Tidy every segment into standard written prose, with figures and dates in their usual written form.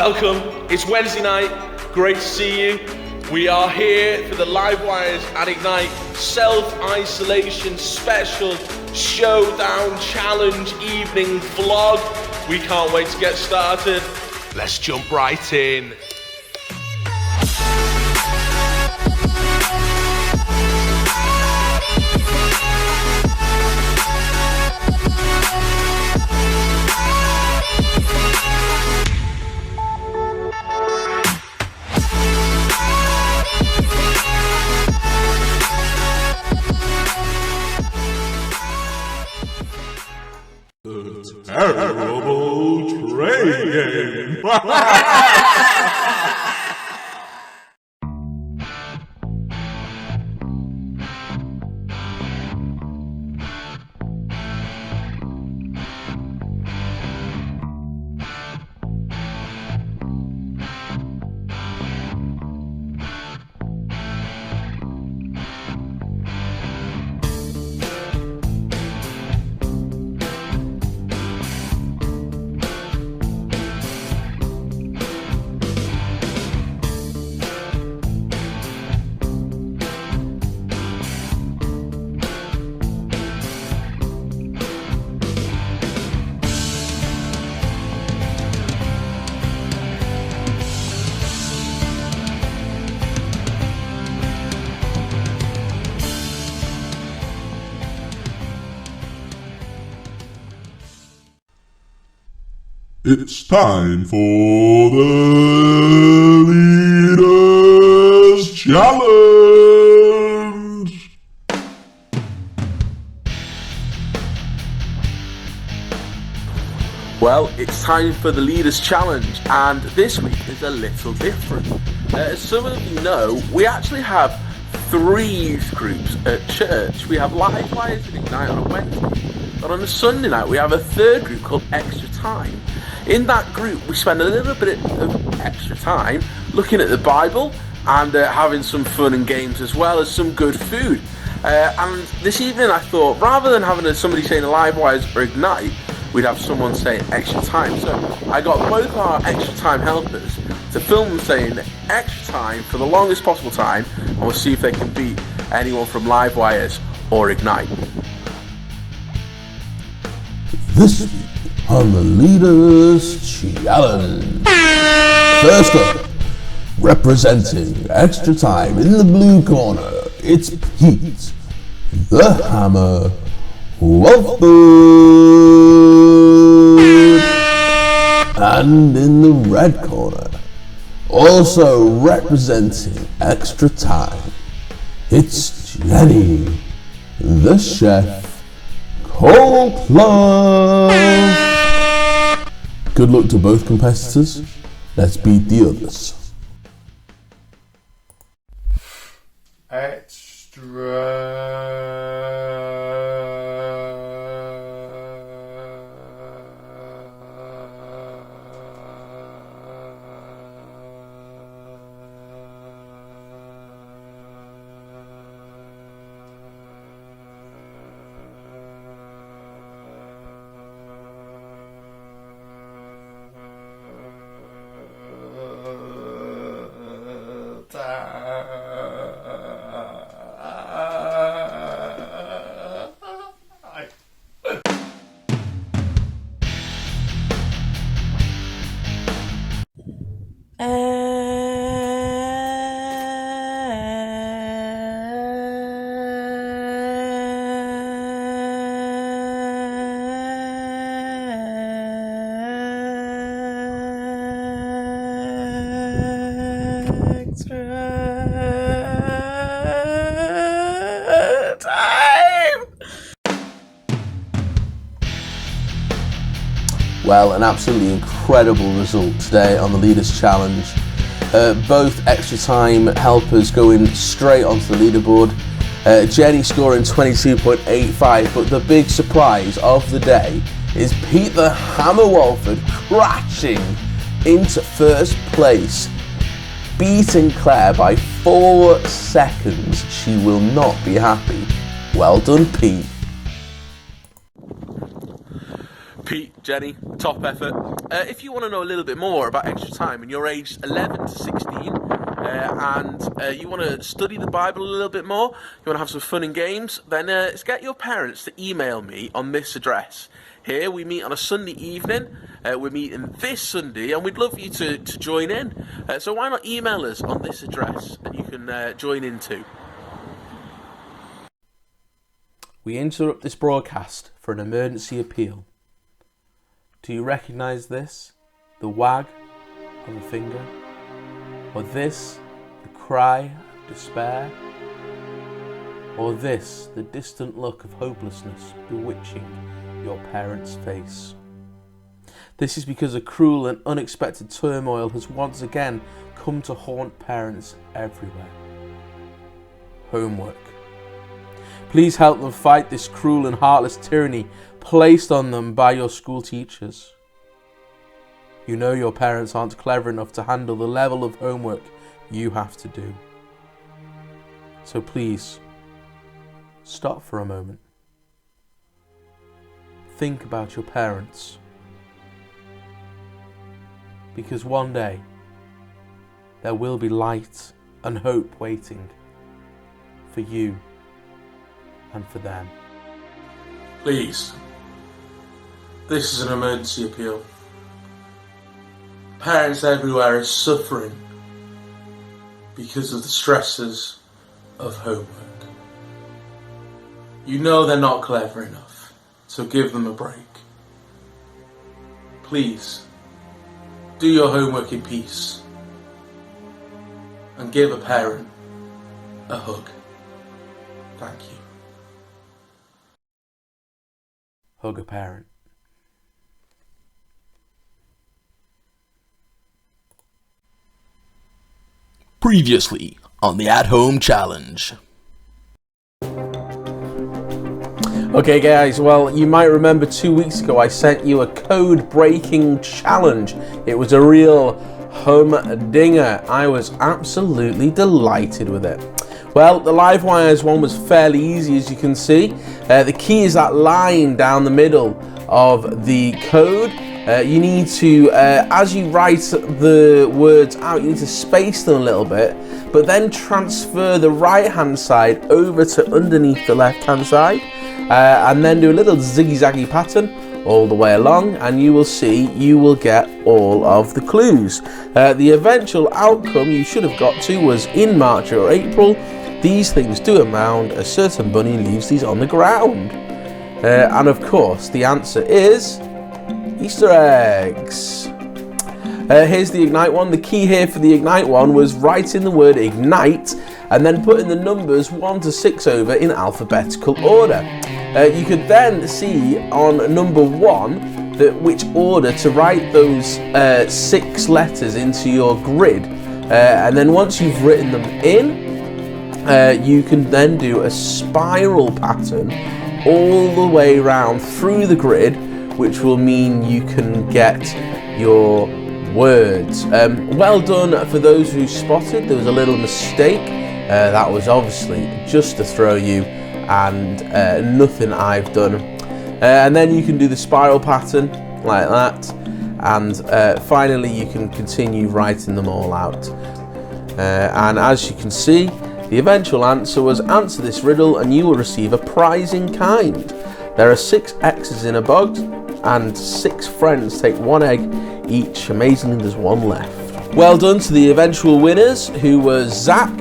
Welcome, it's Wednesday night, great to see you. We are here for the Livewires and Ignite self-isolation special showdown challenge evening vlog. We can't wait to get started. Let's jump right in. Terrible training. It's time for the Leaders Challenge! Well, it's time for the Leaders Challenge, and this week is a little different. As some of you know, we actually have 3 youth groups at church. We have Livewires and Ignite on a Wednesday, but on a Sunday night we have a 3rd group called Extra Time. In that group, we spend a little bit of extra time looking at the Bible and having some fun and games, as well as some good food. And this evening I thought, rather than having somebody saying Livewires or Ignite, we'd have someone saying Extra Time. So I got both our Extra Time helpers to film them saying Extra Time for the longest possible time, and we'll see if they can beat anyone from Livewires or Ignite. This week on the Leaders Challenge. First up, representing Extra Time in the blue corner, it's Pete, the Hammer Wolford. And in the red corner, also representing Extra Time, it's Jenny, the Chef Coldplay. Good luck to both competitors. Let's beat the others. Well, an absolutely incredible result today on the Leaders Challenge. Both Extra Time helpers going straight onto the leaderboard. Jenny scoring 22.85, but the big surprise of the day is Pete the Hammer Walford crashing into first place, beating Claire by 4 seconds. She will not be happy. Well done, Pete. Pete, Jenny, top effort. If you want to know a little bit more about Extra Time and you're aged 11 to 16 and you want to study the Bible a little bit more, you want to have some fun and games, then get your parents to email me on this address. Here we meet on a Sunday evening. We're meeting this Sunday and we'd love for you to join in. So why not email us on this address and you can join in too. We interrupt this broadcast for an emergency appeal. Do you recognise this? The wag of a finger? Or this, the cry of despair? Or this, the distant look of hopelessness bewitching your parents' face? This is because a cruel and unexpected turmoil has once again come to haunt parents everywhere. Homework. Please help them fight this cruel and heartless tyranny placed on them by your school teachers. You know your parents aren't clever enough to handle the level of homework you have to do. So please, stop for a moment. Think about your parents. Because one day, there will be light and hope waiting for you and for them. Please, this is an emergency appeal. Parents everywhere are suffering because of the stresses of homework. You know they're not clever enough, so give them a break. Please, do your homework in peace and give a parent a hug. Thank you. Hug a parent. Previously on the At Home Challenge. Okay guys, well you might remember 2 weeks ago I sent you a code breaking challenge. It was a real humdinger. I was absolutely delighted with it. Well, the Livewires one was fairly easy, as you can see. The key is that line down the middle of the code. You need to, as you write the words out, you need to space them a little bit, but then transfer the right hand side over to underneath the left hand side, and then do a little ziggy-zaggy pattern all the way along, and you will see you will get all of the clues. The eventual outcome you should have got to was in March or April. These things do a mound, a certain bunny leaves these on the ground. And of course, the answer is Easter eggs. Here's the Ignite one. The key here for the Ignite one was writing the word Ignite and then putting the numbers 1 to 6 over in alphabetical order. You could then see on number 1 which order to write those 6 letters into your grid. And then once you've written them in, you can then do a spiral pattern all the way around through the grid, which will mean you can get your words. Well done for those who spotted. There was a little mistake. That was obviously just to throw you, and nothing I've done. And then you can do the spiral pattern like that, and finally you can continue writing them all out. And as you can see, the eventual answer was answer this riddle and you will receive a prize in kind. There are 6 X's in a box and 6 friends take 1 egg each. Amazingly, there's 1 left. Well done to the eventual winners, who was Zach,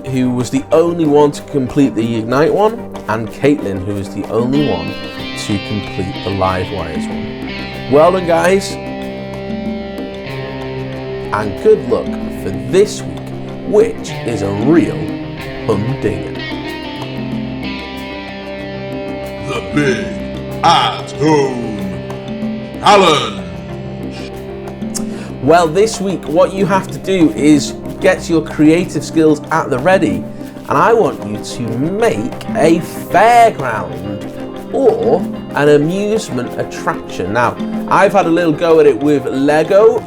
who was the only one to complete the Ignite one, and Caitlin, who was the only one to complete the Livewires one. Well done guys, and good luck for this week, which is a real humdinger. The Big At Home Challenge. Well, this week what you have to do is get your creative skills at the ready, and I want you to make a fairground or an amusement attraction. Now, I've had a little go at it with Lego.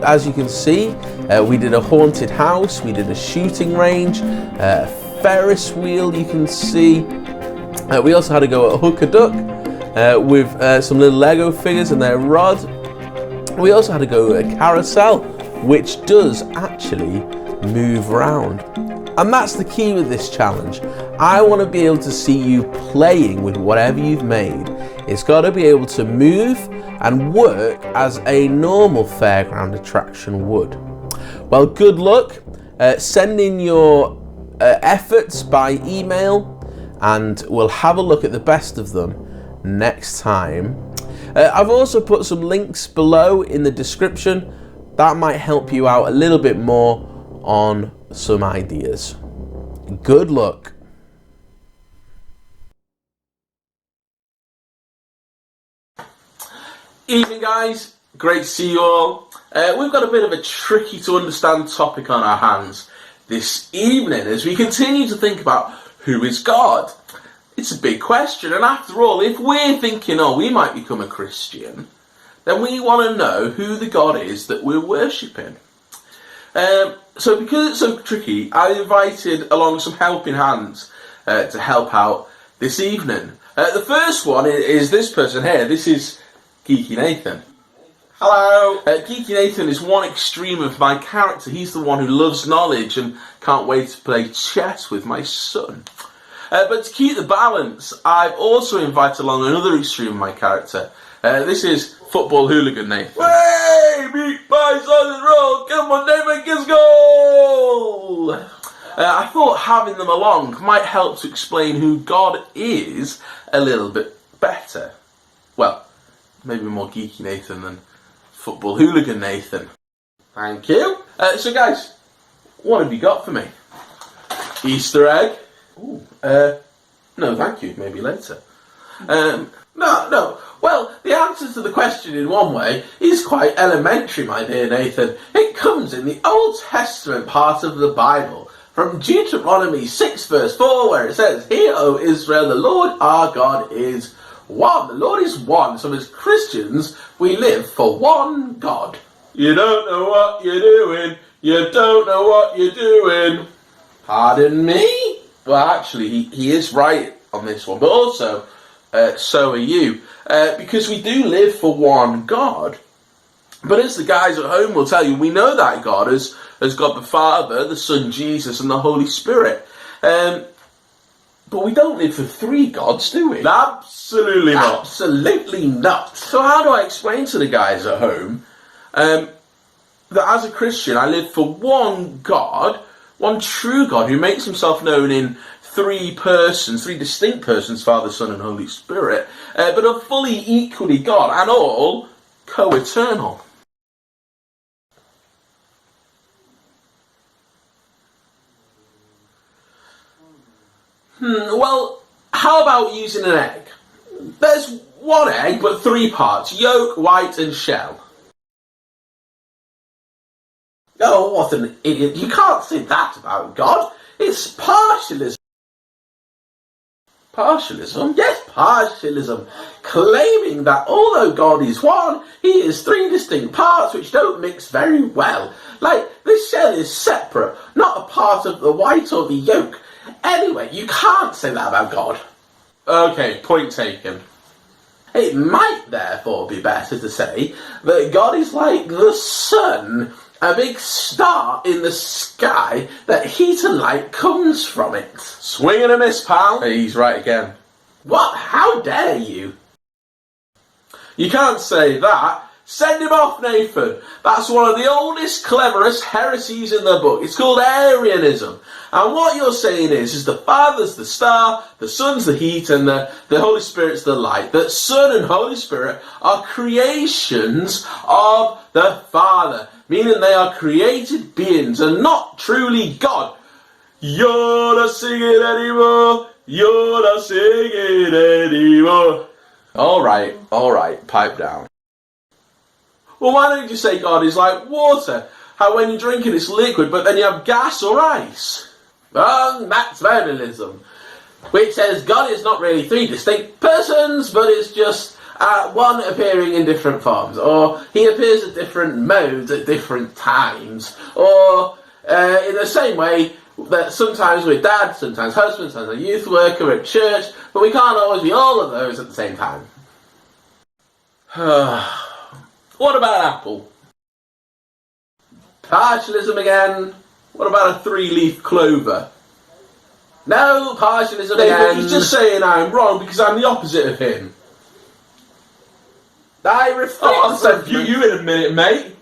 As you can see, we did a haunted house, we did a shooting range, a Ferris wheel you can see. We also had to go at Hook a Duck with some little Lego figures and their rod. We also had to go to a carousel, which does actually move around. And that's the key with this challenge. I want to be able to see you playing with whatever you've made. It's got to be able to move and work as a normal fairground attraction would. Well, good luck. Send in your efforts by email and we'll have a look at the best of them next time. I've also put some links below in the description that might help you out a little bit more on some ideas. Good luck. Evening guys, great to see you all. We've got a bit of a tricky to understand topic on our hands this evening as we continue to think about who is God. It's a big question, and after all, if we're thinking, oh, we might become a Christian, then we want to know who the God is that we're worshipping. So because it's so tricky, I invited along some helping hands to help out this evening. The first one is this person here. This is Geeky Nathan. Hello! Geeky Nathan is one extreme of my character. He's the one who loves knowledge and can't wait to play chess with my son. But to keep the balance, I've also invited along another extreme of my character. This is Football Hooligan Nathan. Way! Beat my son's roll! Come on, Nathan, let's go! I thought having them along might help to explain who God is a little bit better. Well, maybe more Geeky Nathan than Football Hooligan Nathan. Thank you. So guys, what have you got for me? Easter egg? Ooh, no thank you, maybe later. No. Well, the answer to the question in one way is quite elementary, my dear Nathan. It comes in the Old Testament part of the Bible, from Deuteronomy 6 verse 4, where it says, "Hear, O Israel, the Lord our God is one." The Lord is one, so as Christians, we live for one God. You don't know what you're doing. You don't know what you're doing. Pardon me? Well, actually, he is right on this one, but also, so are you. Because we do live for one God. But as the guys at home will tell you, we know that God as God the Father, the Son Jesus, and the Holy Spirit. But we don't live for three gods, do we? Absolutely not. Absolutely not. So how do I explain to the guys at home that as a Christian I live for one God, one true God who makes himself known in three distinct persons, Father, Son and Holy Spirit, but are fully equally God and all co-eternal? Well, how about using an egg? There's one egg, but three parts: yolk, white and shell. Oh, what an idiot. You can't say that about God. It's partialism. Partialism? Yes, partialism. Claiming that although God is one, he is three distinct parts which don't mix very well. Like, the shell is separate, not a part of the white or the yolk. Anyway, you can't say that about God. Okay, point taken. It might therefore be better to say that God is like the sun, a big star in the sky that heat and light comes from it. Swing and a miss, pal. Hey, he's right again. What? How dare you? You can't say that. Send him off, Nathan. That's one of the oldest, cleverest heresies in the book. It's called Arianism. And what you're saying is the Father's the star, the Son's the heat, and the Holy Spirit's the light. That Son and Holy Spirit are creations of the Father, meaning they are created beings and not truly God. You're not singing anymore. You're not singing anymore. All right, pipe down. Well, why don't you say God is like water? How when you drink it, it's liquid, but then you have gas or ice. That's modalism, which says God is not really three distinct persons, but it's just one appearing in different forms, or he appears at different modes at different times, or in the same way that sometimes we're dad, sometimes husband, sometimes a youth worker at church, but we can't always be all of those at the same time. What about an apple? Partialism again. What about a three-leaf clover? No, partialism again. He's just saying I'm wrong because I'm the opposite of him. I reflect I'll you in a minute, mate.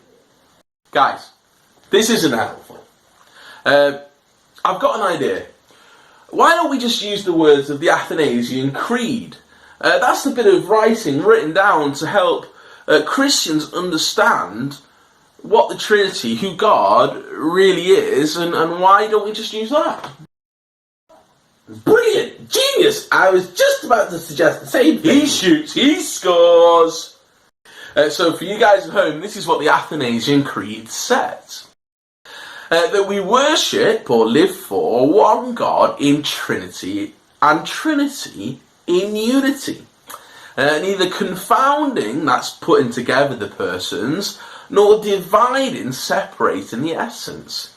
Guys, this isn't helpful. I've got an idea. Why don't we just use the words of the Athanasian Creed? That's the bit of writing written down to help Christians understand what the Trinity, who God really is, and why don't we just use that? Brilliant! Genius! I was just about to suggest the same thing. He shoots, he scores! So for you guys at home, this is what the Athanasian Creed says. That we worship or live for one God in Trinity and Trinity in unity. Neither confounding, that's putting together the persons, nor dividing, separating the essence.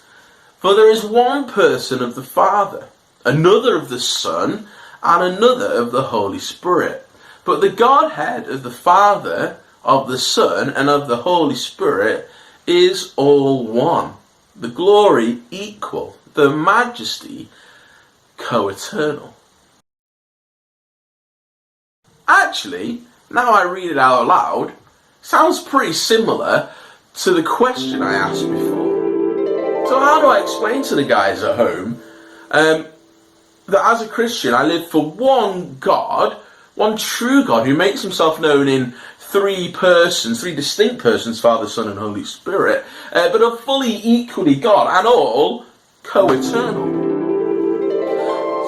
For there is one person of the Father, another of the Son, and another of the Holy Spirit. But the Godhead of the Father, of the Son, and of the Holy Spirit is all one. The glory equal, the majesty co-eternal. Actually, now I read it out loud, sounds pretty similar to the question I asked before. So how do I explain to the guys at home that as a Christian I live for one God, one true God who makes himself known in three persons, three distinct persons, Father, Son and Holy Spirit, but are fully equally God and all co-eternal.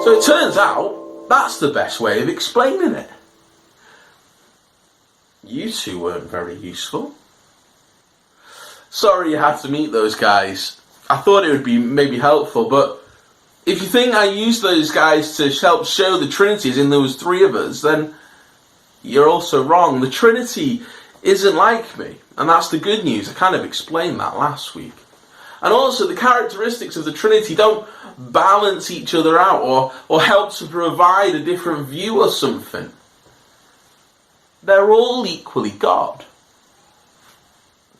So it turns out that's the best way of explaining it. You two weren't very useful. Sorry you had to meet those guys. I thought it would be maybe helpful, but if you think I used those guys to help show the Trinity as in there was three of us, then you're also wrong. The Trinity isn't like me, and that's the good news. I kind of explained that last week. And also the characteristics of the Trinity don't balance each other out or help to provide a different view or something. They're all equally God.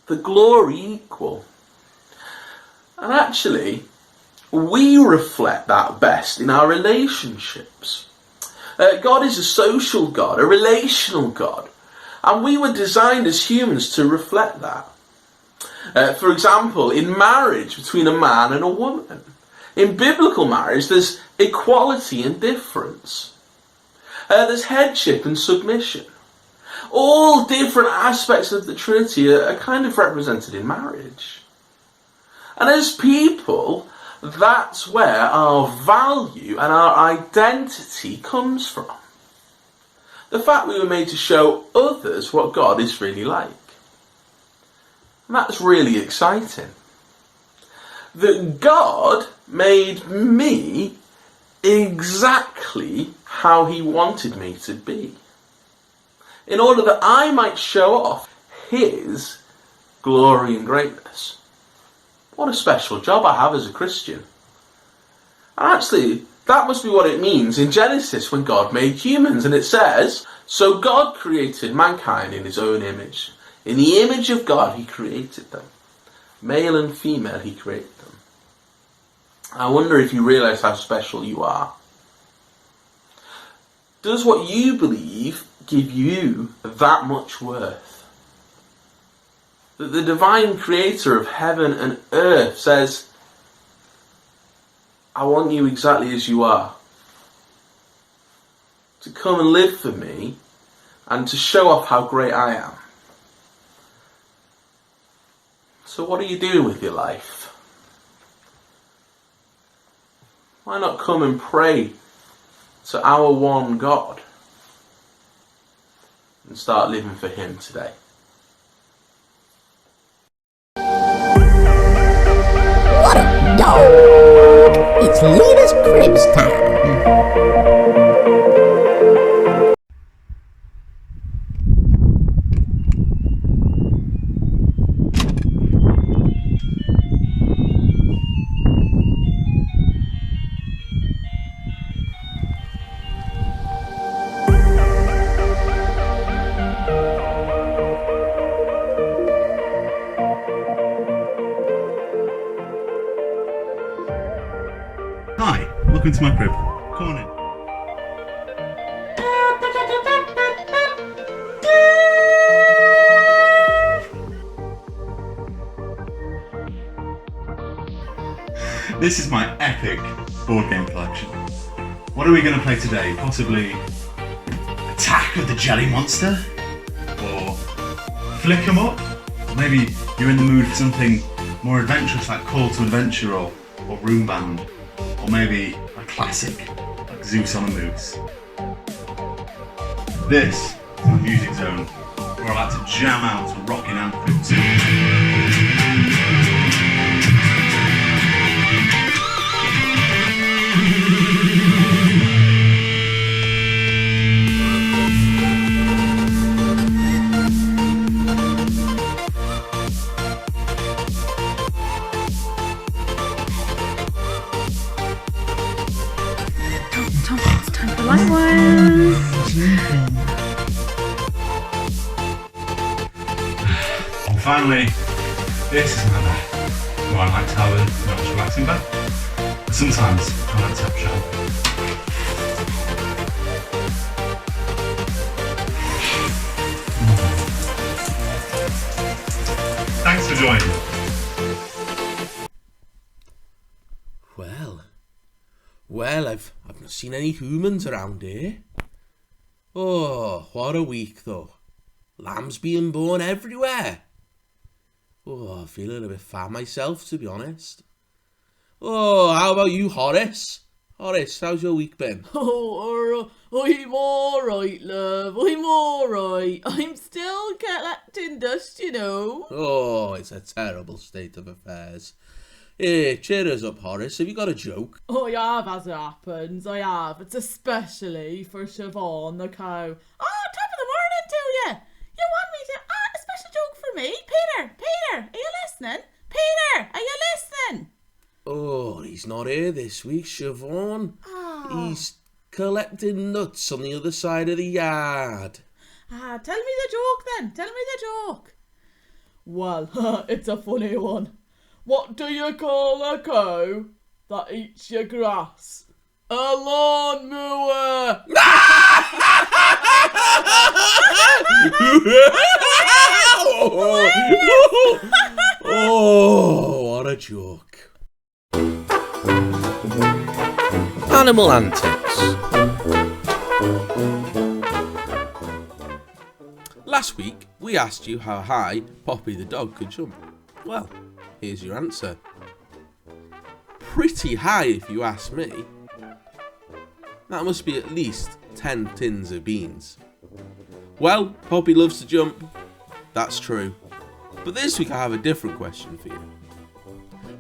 The glory equal. And actually, we reflect that best in our relationships. God is a social God, a relational God. And we were designed as humans to reflect that. For example, in marriage between a man and a woman. In biblical marriage, there's equality and difference. There's headship and submission. All different aspects of the Trinity are kind of represented in marriage. And as people, that's where our value and our identity comes from. The fact we were made to show others what God is really like. And that's really exciting. That God made me exactly how he wanted me to be, in order that I might show off his glory and greatness. What a special job I have as a Christian. And actually, that must be what it means in Genesis when God made humans. And it says, so God created mankind in his own image. In the image of God he created them. Male and female he created them. I wonder if you realise how special you are. Does what you believe give you that much worth? That the divine creator of heaven and earth says, I want you exactly as you are. To come and live for me and to show off how great I am. So what are you doing with your life? Why not come and pray to our one God and start living for him today? What a dog! It's Lena's Cribs time. welcome to my crib. Come on in. This is my epic board game collection. What are we going to play today? Possibly Attack of the Jelly Monster? Or Flick 'em Up? Or maybe you're in the mood for something more adventurous like Call to Adventure or Room Band? Or maybe a classic like Zeus on a Moose? This is my music zone where I like to jam out to rocking anthems. It's time for Livewires. And finally, this is my bed. Where I like to have a nice relaxing bed. But sometimes I like to have a shower. Thanks for joining. Well, I've not seen any humans around here. Oh, what a week though. Lambs being born everywhere. Oh, I'm feeling a bit fat myself, to be honest. Oh, how about you, Horace? Horace, how's your week been? Oh, I'm alright, love. I'm alright. I'm still collecting dust, you know. Oh, it's a terrible state of affairs. Hey, cheer us up, Horace. Have you got a joke? Oh, I have, as it happens. I have. It's especially for Siobhan the cow. Oh, top of the morning to you. You want me to... a special joke for me? Peter, are you listening? Peter, are you listening? Oh, he's not here this week, Siobhan. Oh. He's collecting nuts on the other side of the yard. Tell me the joke then. Tell me the joke. Well, it's a funny one. What do you call a cow that eats your grass? A lawnmower! Oh, what a joke. Animal antics. Last week, we asked you how high Poppy the dog could jump. Well, here's your answer. Pretty high, if you ask me. That must be at least 10 tins of beans. Well, Poppy loves to jump. That's true. But this week I have a different question for you.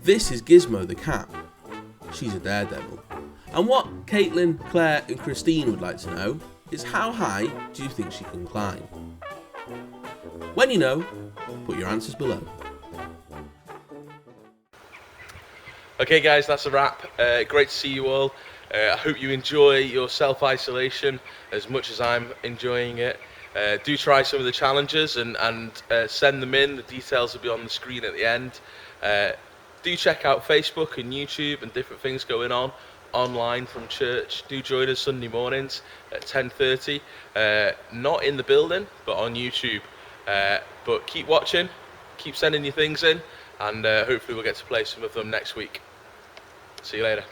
This is Gizmo the cat. She's a daredevil. And what Caitlin, Claire and Christine would like to know is how high do you think she can climb? When you know, put your answers below. Okay guys, that's a wrap. Great to see you all. I hope you enjoy your self-isolation as much as I'm enjoying it. Do try some of the challenges and send them in. The details will be on the screen at the end. Do check out Facebook and YouTube and different things going on online from church. Do join us Sunday mornings at 10:30. Not in the building, but on YouTube. But keep watching, keep sending your things in, and hopefully we'll get to play some of them next week. See you later.